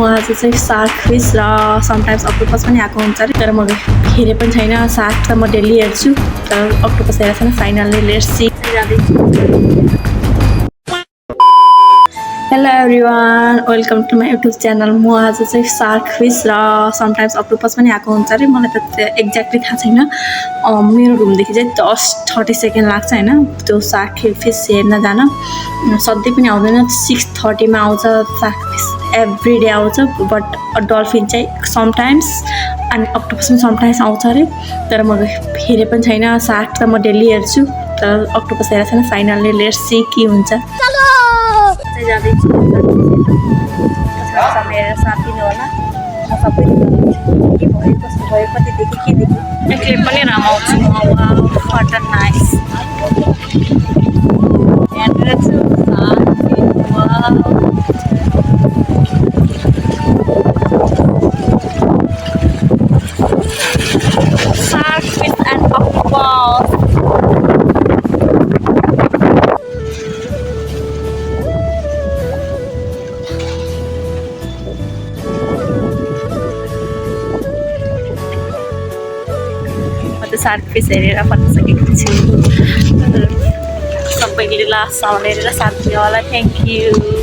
आज चाहिँ shark fish र समटाइम्स अक्टोपस पनि आएको हुन्छ अरे, तर म हेरे पनि छैन। सार्क त म डेली हेर्छु, तर अक्टोपस हेरेको छैन। Finally let's see. Hello everyone, welcome to my YouTube channel. म आज चाहिँ सार्क फिस र समटाइम्स अक्टोपस पनि आएको हुन्छ अरे, मलाई त एक्ज्याक्टली थाहा छैन। मेरो रुमदेखि चाहिँ जस्ट 30 सेकेन्ड लाग्छ होइन त्यो सार्क फिस हेर्न जान। सधैँ पनि आउँदैन, 6:30 मा आउँछ सार्क फिस, एभ्री डे आउँछ। बट डल्फिन चाहिँ समटाइम्स अनि अक्टोपस पनि समटाइम्स आउँछ अरे, तर म हेरे पनि छैन। सार्क त म डेली हेर्छु, तर अक्टोपस हेरेको छैन। फाइनल्ली लेट्स सी के हुन्छ। जाँदैछु पछाडिसम्म हेरेर साथ दिनु होला। म सबै के भयो कस्तो भयो कति देखेँ के देखेँ एक्लै पनि रमाउँछु म। What nice. यहाँनिर छु shark fish and octopus. Shark fish हेरेर फर्किसकेको छु। सबैले लास्टसम्म हेरेर साथ दिनु होला। Thank you.